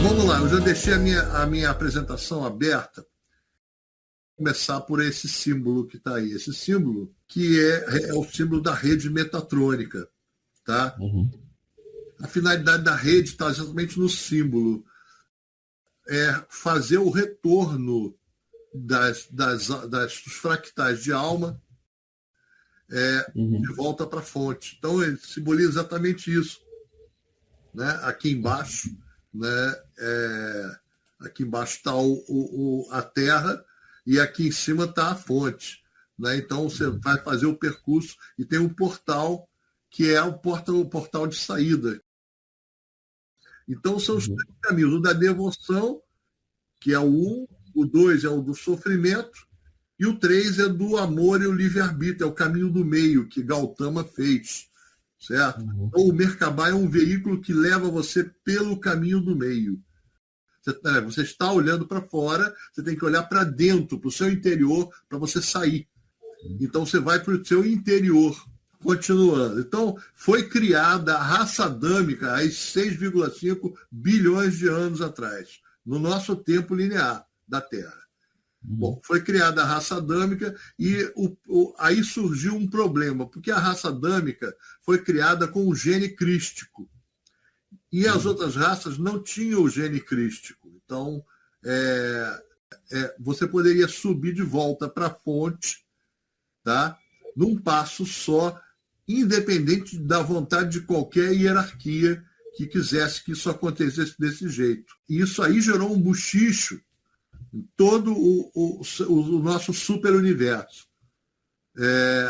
vamos lá, eu já deixei a minha apresentação aberta. Vou começar por esse símbolo que está aí. Esse símbolo que é o símbolo da rede metatrônica. Tá? A finalidade da rede está exatamente no símbolo. É fazer o retorno dos fractais de alma de volta para a fonte. Então, ele simboliza exatamente isso. Né? Aqui embaixo, né? Aqui embaixo está a Terra e aqui em cima está a fonte. Né? Então, você vai fazer o percurso e tem um portal que é o portal de saída. Então, são os três caminhos. O da devoção, que é o 1, o 2 é o do sofrimento, e o 3 é do amor e o livre-arbítrio, é o caminho do meio, que Gautama fez. Certo? Então, o Merkabah é um veículo que leva você pelo caminho do meio. Você está olhando para fora, você tem que olhar para dentro, para o seu interior, para você sair. Então, você vai para o seu interior. Continuando. Então, foi criada a raça adâmica há 6,5 bilhões de anos atrás, no nosso tempo linear da Terra. Bom, foi criada a raça adâmica e aí surgiu um problema, porque a raça adâmica foi criada com o gene crístico. E as outras raças não tinham o gene crístico. Então, você poderia subir de volta para a fonte, tá? Num passo só, independente da vontade de qualquer hierarquia que quisesse que isso acontecesse desse jeito. E isso aí gerou um buchicho em todo o nosso superuniverso.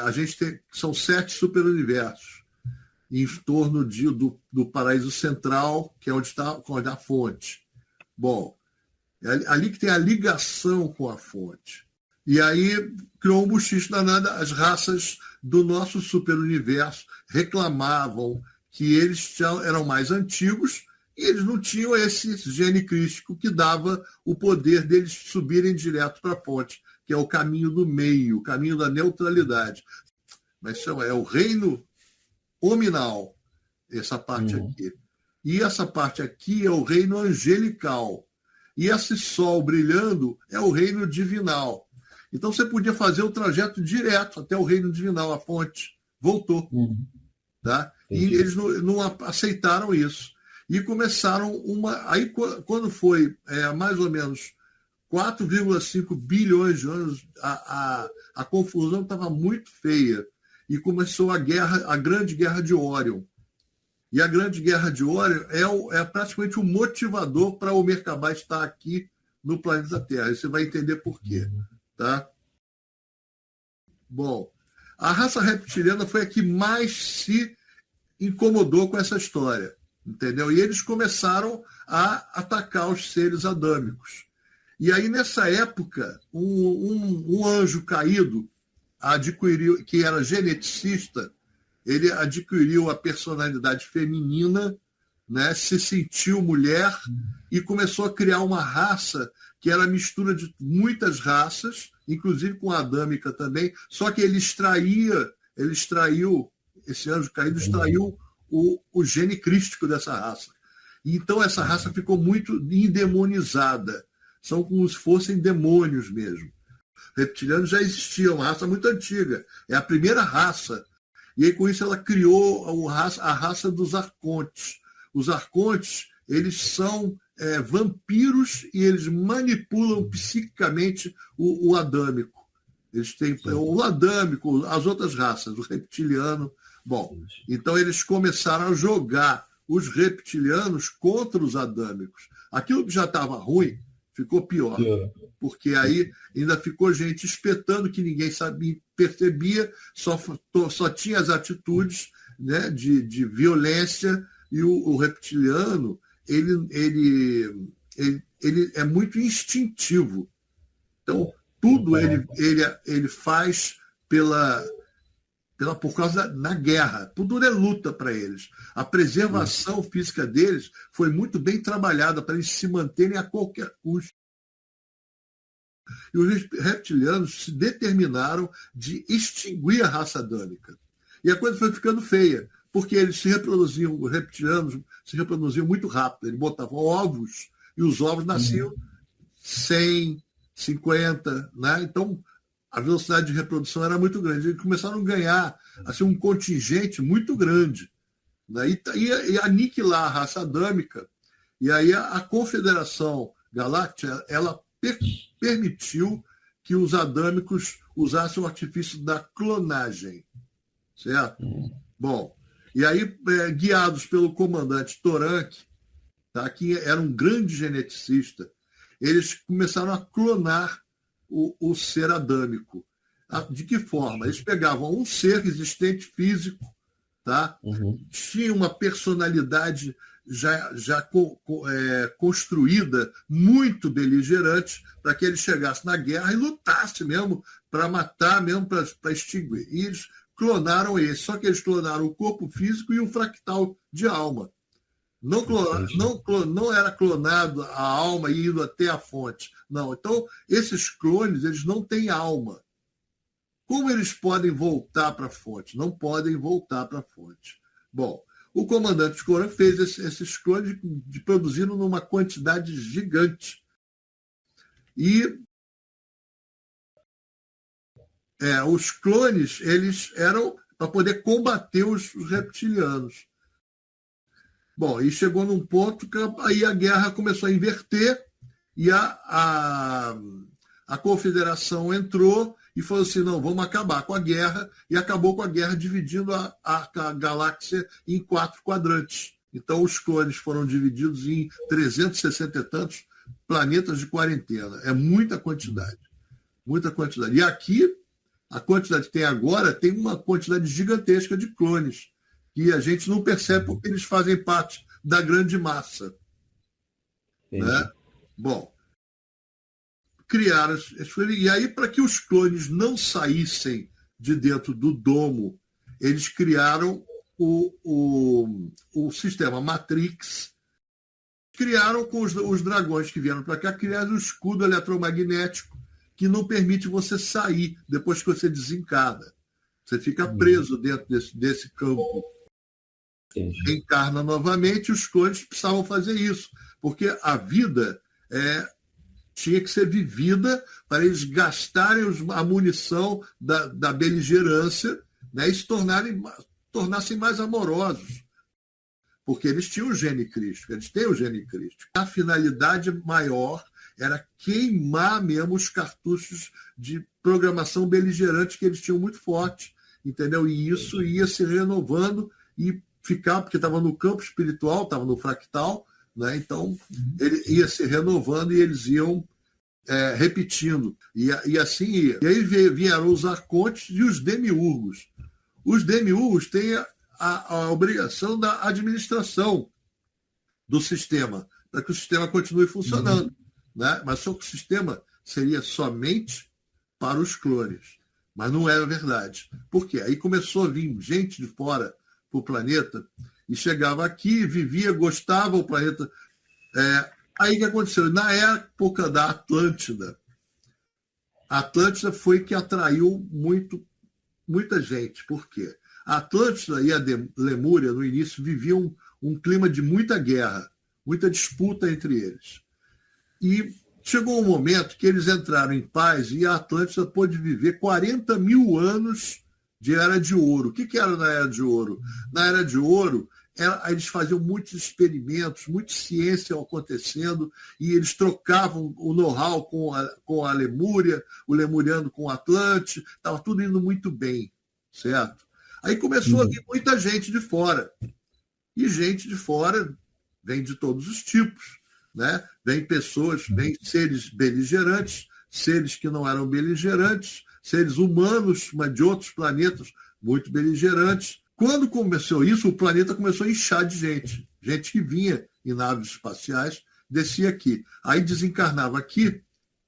A gente são 7 superuniversos em torno do paraíso central, que é onde está a fonte. Bom, é ali que tem a ligação com a fonte. E aí criou um buchicho danado. As raças do nosso superuniverso reclamavam que eles eram mais antigos e eles não tinham esse gene crístico que dava o poder deles subirem direto para a fonte, que é o caminho do meio, o caminho da neutralidade. Mas é o reino hominal, essa parte aqui. E essa parte aqui é o reino angelical. E esse sol brilhando é o reino divinal. Então você podia fazer o trajeto direto até o reino divinal, a fonte. Voltou. Tá? E eles não aceitaram isso. E começaram Aí, quando foi mais ou menos 4,5 bilhões de anos, a confusão estava muito feia. E começou a Grande Guerra de Órion. E a Grande Guerra de Órion é praticamente o motivador para o Merkabah estar aqui no planeta Terra. E você vai entender por quê. Tá? Bom, a raça reptiliana foi a que mais se incomodou com essa história, entendeu? E eles começaram a atacar os seres adâmicos. E aí, nessa época, um anjo caído adquiriu, que era geneticista, ele adquiriu a personalidade feminina, né, se sentiu mulher e começou a criar uma raça que era a mistura de muitas raças, inclusive com a adâmica também, só que ele extraiu, esse anjo caído extraiu o gene crístico dessa raça. E então essa raça ficou muito endemonizada. São como se fossem demônios mesmo. Reptilianos já existiam, uma raça muito antiga. É a primeira raça. E aí com isso ela criou a raça dos arcontes. Os arcontes, eles são vampiros e eles manipulam psiquicamente o adâmico. Eles têm o adâmico, as outras raças, o reptiliano. Bom, então eles começaram a jogar os reptilianos contra os adâmicos. Aquilo que já estava ruim ficou pior, porque aí ainda ficou gente espetando que ninguém sabia, percebia, só tinha as atitudes, né, de violência, e o reptiliano ele é muito instintivo. Então, tudo ele faz por causa da guerra. Tudo é luta para eles. A preservação física deles foi muito bem trabalhada para eles se manterem a qualquer custo. E os reptilianos se determinaram de extinguir a raça adâmica. E a coisa foi ficando feia, porque eles se reproduziam, os reptilianos se reproduziam muito rápido. Eles botavam ovos e os ovos nasciam 100, 50, né? Então, a velocidade de reprodução era muito grande. Eles começaram a ganhar assim, um contingente muito grande, né? E aniquilar a raça adâmica. E aí a Confederação Galáctica, ela permitiu que os adâmicos usassem o artifício da clonagem, certo? Bom, e aí, guiados pelo comandante Toranque, tá, que era um grande geneticista, eles começaram a clonar o ser adâmico. De que forma? Eles pegavam um ser existente físico, tá? Tinha uma personalidade já construída, muito beligerante, para que ele chegasse na guerra e lutasse mesmo para matar, mesmo para extinguir. E eles clonaram esse, só que eles clonaram o corpo físico e o fractal de alma. Não era clonado a alma indo até a fonte. Não. Então, esses clones, eles não têm alma. Como eles podem voltar para a fonte? Não podem voltar para a fonte. Bom, o comandante Coran fez esses clones produzindo numa quantidade gigante. E os clones, eles eram para poder combater os reptilianos. Bom, e chegou num ponto que aí a guerra começou a inverter e a Confederação entrou e falou assim, não, vamos acabar com a guerra, e acabou com a guerra dividindo a galáxia em 4 quadrantes. Então os clones foram divididos em 360 e tantos planetas de quarentena. É muita quantidade. Muita quantidade. E aqui, a quantidade que tem agora, tem uma quantidade gigantesca de clones, que a gente não percebe porque eles fazem parte da grande massa. Né? Bom, criaram... E aí, para que os clones não saíssem de dentro do domo, eles criaram o sistema Matrix, criaram com os dragões que vieram para cá, criaram um escudo eletromagnético que não permite você sair depois que você desencarna. Você fica preso dentro desse campo. Reencarna novamente, os clones precisavam fazer isso, porque a vida tinha que ser vivida para eles gastarem a munição da beligerância, né, e se tornassem mais amorosos, porque eles tinham o gene crístico, eles têm o gene crístico. A finalidade maior era queimar mesmo os cartuchos de programação beligerante que eles tinham muito forte, entendeu? E isso ia se renovando e ficar, porque estava no campo espiritual, estava no fractal, né? Então ele ia se renovando e eles iam repetindo. E assim ia. E aí vieram os arcontes e os demiurgos. Os demiurgos têm a obrigação da administração do sistema, para que o sistema continue funcionando. Né? Mas só que o sistema seria somente para os clones. Mas não era verdade. Por quê? Aí começou a vir gente de fora para o planeta e chegava aqui, vivia, gostava do planeta. Aí o que aconteceu? Na época da Atlântida, a Atlântida foi que atraiu muita gente. Por quê? A Atlântida e a Lemúria, no início, viviam um clima de muita guerra, muita disputa entre eles. E chegou um momento que eles entraram em paz e a Atlântida pôde viver 40 mil anos de Era de Ouro. O que era na Era de Ouro? Na Era de Ouro, eles faziam muitos experimentos, muita ciência acontecendo, e eles trocavam o know-how com a Lemúria, o lemuriano com o Atlante, estava tudo indo muito bem, certo? Aí começou a vir muita gente de fora. E gente de fora vem de todos os tipos, né? Vem pessoas, vem seres beligerantes, seres que não eram beligerantes, seres humanos, mas de outros planetas muito beligerantes. Quando começou isso, o planeta começou a inchar de gente. Gente que vinha em naves espaciais, descia aqui. Aí desencarnava aqui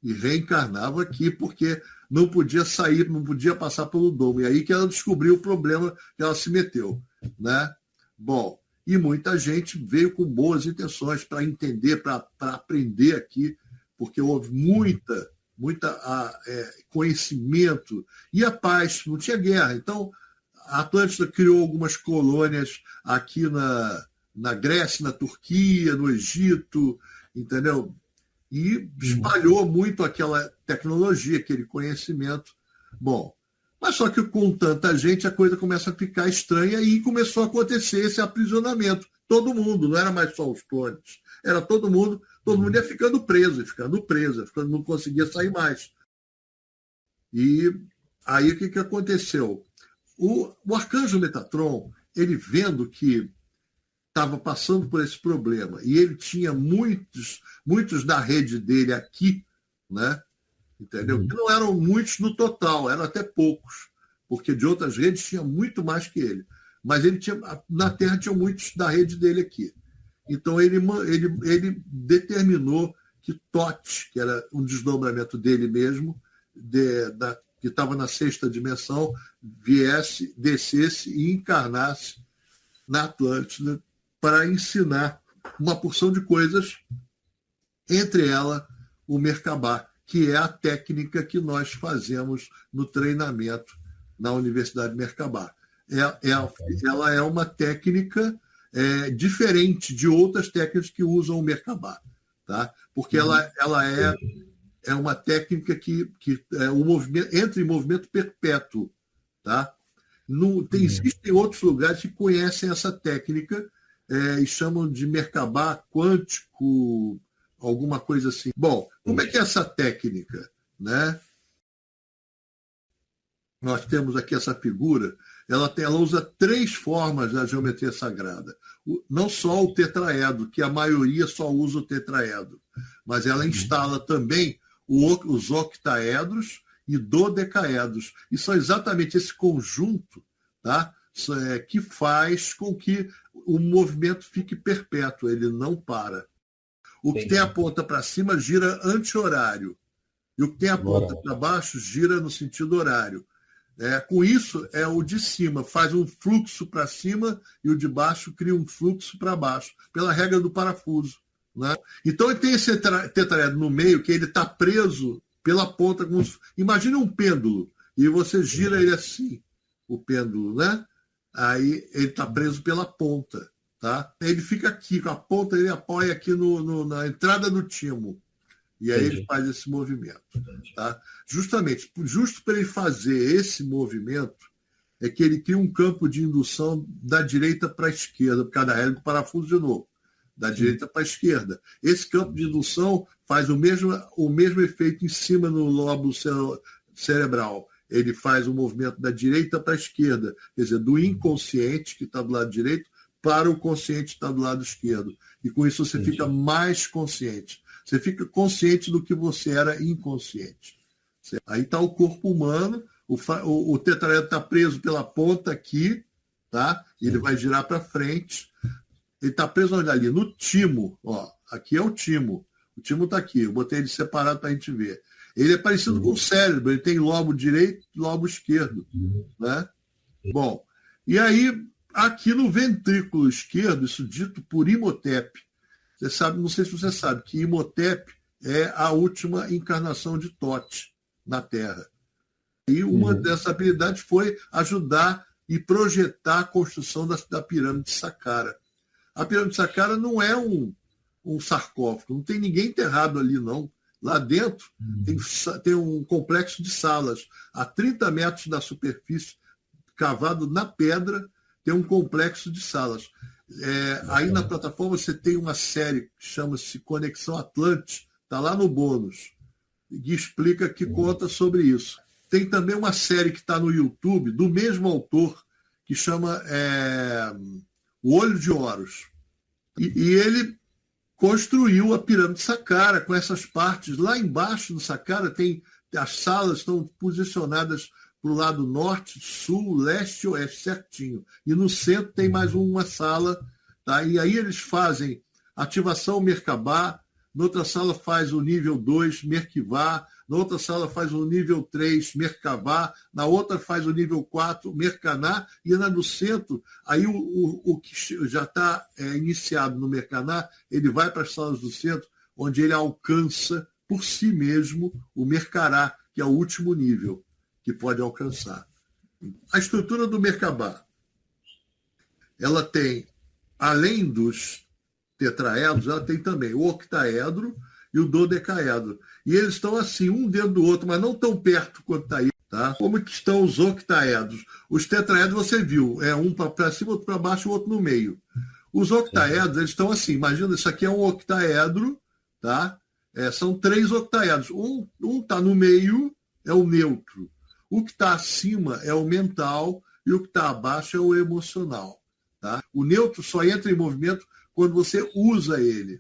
e reencarnava aqui, porque não podia sair, não podia passar pelo domo. E aí que ela descobriu o problema que ela se meteu. Né? Bom, e muita gente veio com boas intenções para entender, para aprender aqui, porque houve muita conhecimento. E a paz, não tinha guerra. Então, a Atlântida criou algumas colônias aqui na Grécia, na Turquia, no Egito, entendeu? E espalhou muito aquela tecnologia, aquele conhecimento. Bom, mas só que com tanta gente a coisa começa a ficar estranha e começou a acontecer esse aprisionamento. Todo mundo, não era mais só os clones, era todo mundo ia ficando preso, não conseguia sair mais. E aí o que aconteceu? O arcanjo Metatron, ele vendo que estava passando por esse problema e ele tinha muitos da rede dele aqui, né? Entendeu? Que não eram muitos no total, eram até poucos, porque de outras redes tinha muito mais que ele. Mas ele tinha, na Terra tinha muitos da rede dele aqui. Então ele determinou que Toth, que era um desdobramento dele mesmo, que estava na sexta dimensão, descesse e encarnasse na Atlântida para ensinar uma porção de coisas, entre elas o Merkabah, que é a técnica que nós fazemos no treinamento na Universidade Merkabah. Ela é uma técnica diferente de outras técnicas que usam o Merkabah, tá? Porque ela é uma técnica que entra em movimento perpétuo, tá? Existem outros lugares que conhecem essa técnica e chamam de Merkabah quântico, alguma coisa assim. Bom, como é que é essa técnica, né? Nós temos aqui essa figura, ela usa 3 formas da geometria sagrada. Não só o tetraedro, que a maioria só usa o tetraedro, mas ela instala também os octaedros e dodecaedros. E são exatamente esse conjunto, tá? Que faz com que o movimento fique perpétuo, ele não para. O que tem a ponta para cima gira anti-horário, e o que tem a ponta para baixo gira no sentido horário. Com isso, o de cima faz um fluxo para cima e o de baixo cria um fluxo para baixo, pela regra do parafuso, né? Então, ele tem esse tetraedro no meio, que ele está preso pela ponta. Imagine um pêndulo, e você gira ele assim, o pêndulo, né? Aí ele está preso pela ponta. Tá? Ele fica aqui, com a ponta, ele apoia aqui na entrada do timo. E aí ele faz esse movimento. Tá? Justo para ele fazer esse movimento, é que ele cria um campo de indução da direita para a esquerda, por causa da regra do parafuso de novo. Da direita para a esquerda. Esse campo de indução faz o mesmo efeito em cima no lobo cerebral. Ele faz o movimento da direita para a esquerda, quer dizer, do inconsciente, que está do lado direito, para o consciente que está do lado esquerdo. E com isso você fica mais consciente. Você fica consciente do que você era inconsciente. Aí está o corpo humano, o tetraedro está preso pela ponta aqui, tá? Ele vai girar para frente. Ele está preso ali, no timo. Ó, aqui é o timo. O timo está aqui. Eu botei ele separado para a gente ver. Ele é parecido com o cérebro. Ele tem lobo direito e lobo esquerdo. Né? Bom, e aí, aqui no ventrículo esquerdo, isso dito por Imhotep. Você sabe, não sei se você sabe, que Imhotep é a última encarnação de Toth na Terra. E uma dessas habilidades foi ajudar e projetar a construção da pirâmide de Saqqara. A pirâmide de Saqqara não é um sarcófago, não tem ninguém enterrado ali, não. Lá dentro tem um complexo de salas. A 30 metros da superfície, cavado na pedra, tem um complexo de salas. Aí na plataforma você tem uma série que chama-se Conexão Atlante, está lá no bônus, que explica, que conta sobre isso. Tem também uma série que está no YouTube, do mesmo autor, que chama O Olho de Horus. E ele construiu a pirâmide de Saqqara com essas partes. Lá embaixo do Saqqara as salas estão posicionadas para o lado norte, sul, leste e oeste, certinho. E no centro tem mais uma sala. Tá? E aí eles fazem ativação Merkabah, na outra sala faz o nível 2, Merkivah, na outra sala faz o nível 3, Merkavah, na outra faz o nível 4, Mercaná, e na do centro, aí o que já está iniciado no Mercaná, ele vai para as salas do centro, onde ele alcança por si mesmo o Mercará, que é o último nível que pode alcançar. A estrutura do Merkabah, ela tem, além dos tetraedros, ela tem também o octaedro e o dodecaedro. E eles estão assim, um dentro do outro, mas não tão perto quanto está aí. Tá? Como que estão os octaedros? Os tetraedros você viu, um para cima, outro para baixo, o outro no meio. Os octaedros, eles estão assim, imagina, isso aqui é um octaedro, tá? São 3 octaedros. Um está no meio, é o neutro. O que está acima é o mental e o que está abaixo é o emocional. Tá? O neutro só entra em movimento quando você usa ele.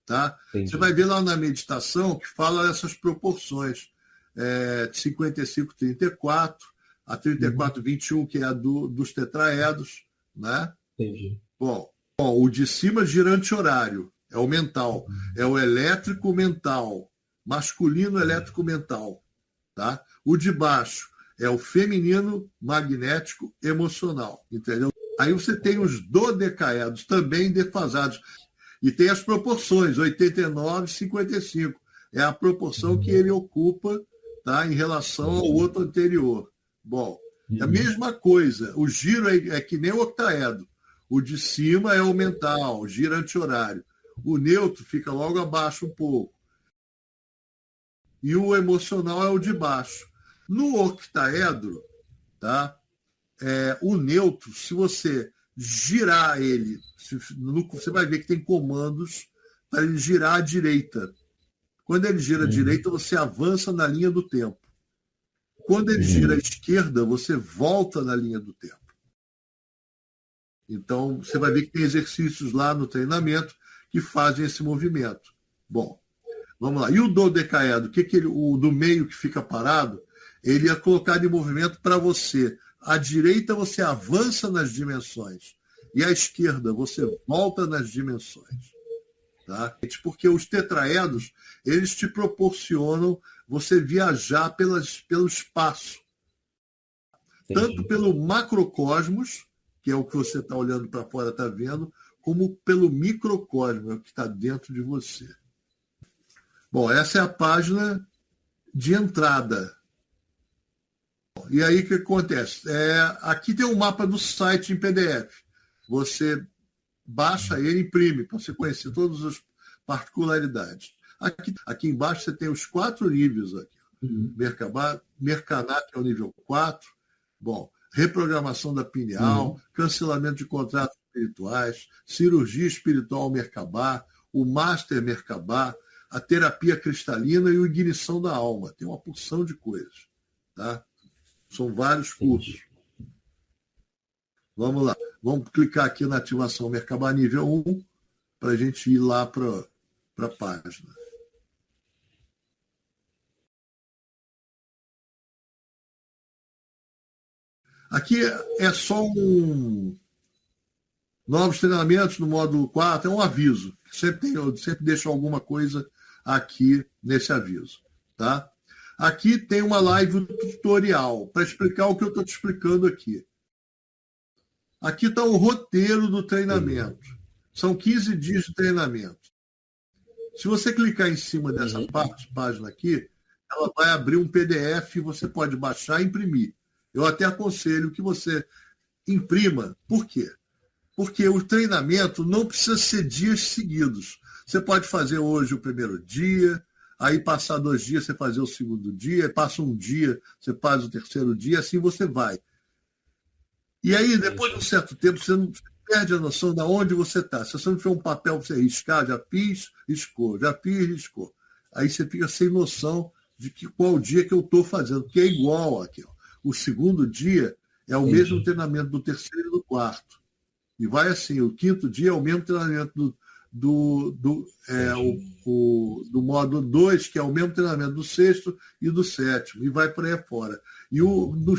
Tá? Você vai ver lá na meditação que fala essas proporções. De 55-34, a 34-21, que é a dos tetraedros. Né? Entendi. Bom, o de cima gira anti-horário, é o mental, é o elétrico mental, masculino elétrico mental. Tá? O de baixo é o feminino magnético emocional, entendeu? Aí você tem os dodecaedros, também defasados, e tem as proporções, 89-55, é a proporção que ele ocupa, tá, em relação ao outro anterior. Bom, é a mesma coisa, o giro é que nem o octaedro, o de cima é o mental, gira anti-horário, o neutro fica logo abaixo um pouco, e o emocional é o de baixo. No octaedro, tá, o neutro, se você girar ele, você vai ver que tem comandos para ele girar à direita. Quando ele gira à direita, você avança na linha do tempo. Quando ele gira à esquerda, você volta na linha do tempo. Então, você vai ver que tem exercícios lá no treinamento que fazem esse movimento. Bom, vamos lá. E o dodecaedro, o do meio que fica parado, ele é colocado em movimento para você. À direita, você avança nas dimensões. E à esquerda, você volta nas dimensões. Tá? Porque os tetraedros, eles te proporcionam você viajar pelo espaço. Entendi. Tanto pelo macrocosmos, que é o que você está olhando para fora, está vendo, como pelo microcosmo, é o que está dentro de você. Bom, essa é a página de entrada. E aí o que acontece? Aqui tem um mapa do site em PDF. Você baixa ele e imprime, para você conhecer todas as particularidades. Aqui embaixo você tem os 4 níveis. Aqui. Mercabá, que é o nível 4. Bom, reprogramação da pineal, cancelamento de contratos espirituais, cirurgia espiritual Merkabah, o Master Merkabah, a terapia cristalina e o ignição da alma. Tem uma porção de coisas. Tá? São vários cursos. Vamos lá. Vamos clicar aqui na ativação Merkabah nível 1 para a gente ir lá para a página. Aqui é só novos treinamentos no módulo 4, é um aviso. Eu sempre deixo alguma coisa aqui nesse aviso. Tá? Aqui tem uma live tutorial para explicar o que eu estou te explicando aqui. Aqui está o roteiro do treinamento. São 15 dias de treinamento. Se você clicar em cima dessa página aqui, ela vai abrir um PDF e você pode baixar e imprimir. Eu até aconselho que você imprima. Por quê? Porque o treinamento não precisa ser dias seguidos. Você pode fazer hoje o primeiro dia, aí passar 2 dias você fazer o segundo dia, passa um dia, você faz o terceiro dia, assim você vai. E aí, depois de um certo tempo, você não perde a noção de onde você está. Se você não tiver um papel para você riscar, já fiz, riscou, já fiz, riscou. Aí você fica sem noção de qual dia que eu estou fazendo, porque é igual aqui. Ó. O segundo dia é o mesmo treinamento do terceiro e do quarto. E vai assim, o quinto dia é o mesmo treinamento do módulo 2, que é o mesmo treinamento do sexto e do sétimo, e vai por aí fora. E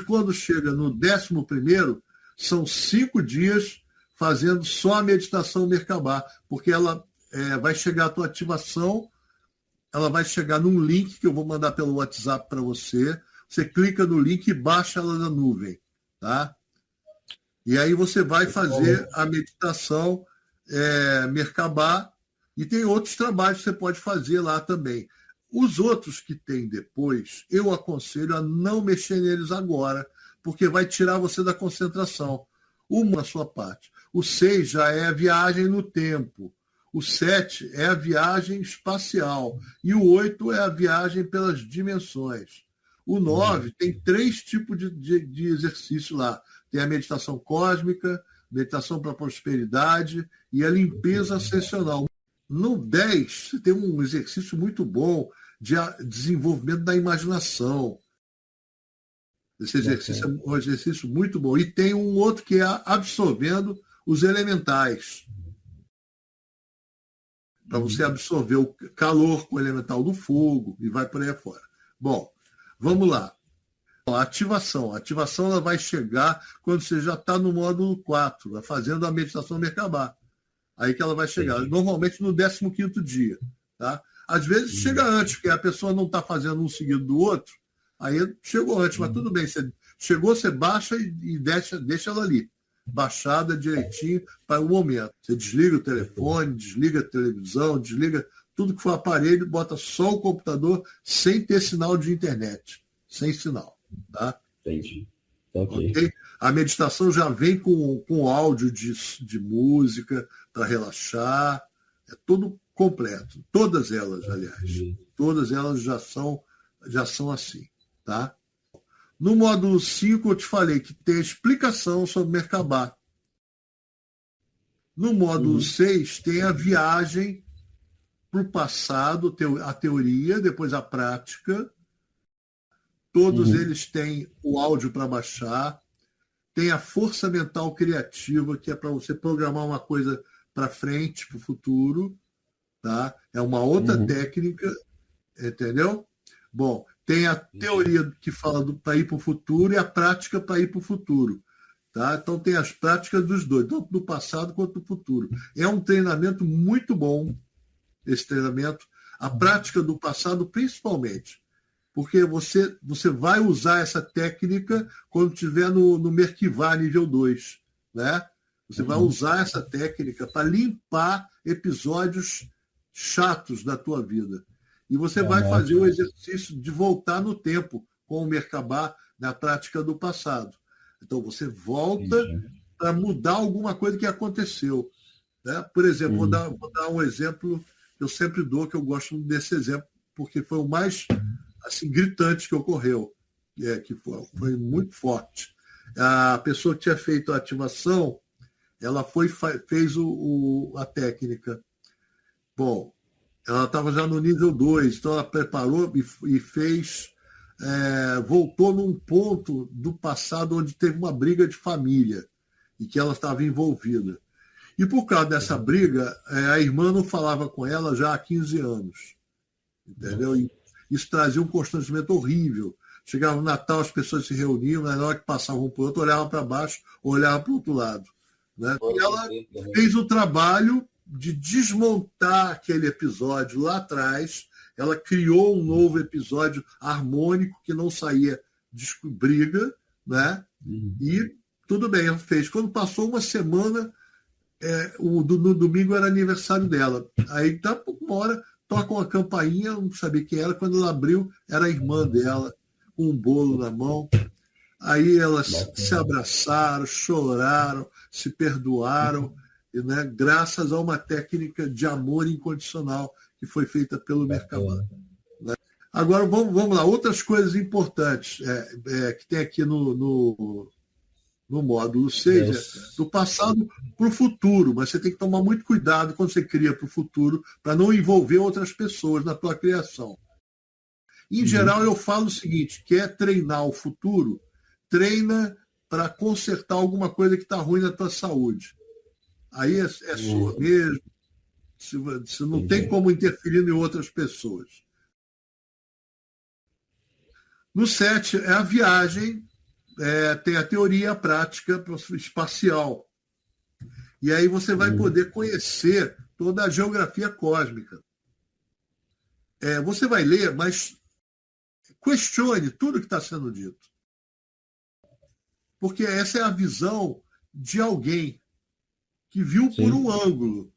quando chega no 11º, são 5 dias fazendo só a meditação Merkabah, porque ela vai chegar a tua ativação, ela vai chegar num link que eu vou mandar pelo WhatsApp para você. Você clica no link e baixa ela na nuvem, tá? E aí você vai fazer a meditação Merkabah, e tem outros trabalhos que você pode fazer lá também. Os outros que tem depois, eu aconselho a não mexer neles agora, porque vai tirar você da concentração. Uma na sua parte. O 6 já é a viagem no tempo. O 7 é a viagem espacial. E o 8 é a viagem pelas dimensões. O 9 tem 3 tipos de exercício lá. Tem a meditação cósmica, meditação para a prosperidade e a limpeza ascensional. No 10, você tem um exercício muito bom de desenvolvimento da imaginação. Esse exercício é um exercício muito bom. E tem um outro que é absorvendo os elementais. Para você absorver o calor com o elemental do fogo e vai por aí fora. Bom, vamos lá. A ativação. A ativação ela vai chegar quando você já está no módulo 4, fazendo a meditação Merkabah. Aí que ela vai chegar. Normalmente no 15º dia. Tá? Às vezes chega antes, porque a pessoa não está fazendo um seguido do outro. Aí chegou antes, mas tudo bem. Você chegou, você baixa e deixa ela ali. Baixada direitinho para o momento. Você desliga o telefone, desliga a televisão, desliga tudo que for aparelho, bota só o computador sem ter sinal de internet. Sem sinal. Tá? Entendi. Okay? A meditação já vem com áudio de música para relaxar. É tudo completo. Todas elas, aliás. Todas elas já são assim. Tá? No módulo 5, eu te falei que tem a explicação sobre Merkabah. No módulo 6, tem a viagem para o passado, a teoria, depois a prática. Todos eles têm o áudio para baixar. Tem a força mental criativa, que é para você programar uma coisa para frente, para o futuro. Tá? É uma outra técnica, entendeu? Bom, tem a teoria que fala para ir para o futuro e a prática para ir para o futuro. Tá? Então, tem as práticas dos dois, tanto do passado quanto do futuro. É um treinamento muito bom, esse treinamento. A prática do passado, principalmente, porque você vai usar essa técnica quando estiver no Merkivá nível 2. Né? Você vai usar essa técnica para limpar episódios chatos da tua vida. E você vai fazer o exercício de voltar no tempo com o Merkabah na prática do passado. Então, você volta para mudar alguma coisa que aconteceu. Né? Por exemplo, vou dar um exemplo que eu sempre dou, que eu gosto desse exemplo, porque foi o mais assim, gritante que ocorreu, que foi muito forte. A pessoa que tinha feito a ativação, ela fez a técnica. Bom, ela estava já no nível 2, então ela preparou e fez, voltou num ponto do passado onde teve uma briga de família e que ela estava envolvida. E por causa dessa briga, a irmã não falava com ela já há 15 anos. Entendeu? E isso trazia um constrangimento horrível. Chegava no Natal, as pessoas se reuniam, na hora que passavam um para o outro, olhavam para baixo, olhavam para o outro lado. Né? E ela fez o trabalho de desmontar aquele episódio lá atrás. Ela criou um novo episódio harmônico que não saía de briga, né? E tudo bem, ela fez. Quando passou uma semana, no domingo era aniversário dela. Aí, tá, uma hora, toca uma campainha, não sabia quem era. Quando ela abriu, era a irmã dela, com um bolo na mão. Aí elas se abraçaram, choraram, se perdoaram, né, graças a uma técnica de amor incondicional que foi feita pelo Merkabah. Né? Agora, vamos lá. Outras coisas importantes que tem aqui no módulo 6, do passado para o futuro, mas você tem que tomar muito cuidado quando você cria para o futuro, para não envolver outras pessoas na tua criação. Em geral, eu falo o seguinte: quer treinar o futuro, treina para consertar alguma coisa que está ruim na tua saúde. Aí é sua mesmo, você não tem como interferir em outras pessoas. No 7 é a viagem, tem a teoria e a prática espacial. E aí você vai poder conhecer toda a geografia cósmica. Você vai ler, mas questione tudo que está sendo dito. Porque essa é a visão de alguém que viu por um ângulo.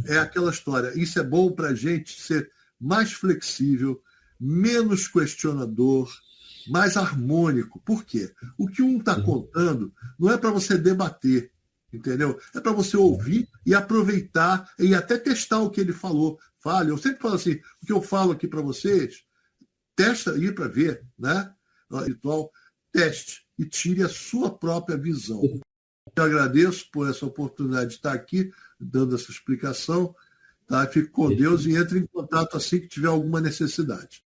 É aquela história. Isso é bom para a gente ser mais flexível, menos questionador, mais harmônico. Por quê? O que um está contando não é para você debater. entendeu? É para você ouvir e aproveitar e até testar o que ele falou. Fale. Eu sempre falo assim, o que eu falo aqui para vocês, testa aí para ver, né? Ritual, teste e tire a sua própria visão. Eu agradeço por essa oportunidade de estar aqui, dando essa explicação. Tá? Fique com Deus e entre em contato assim que tiver alguma necessidade.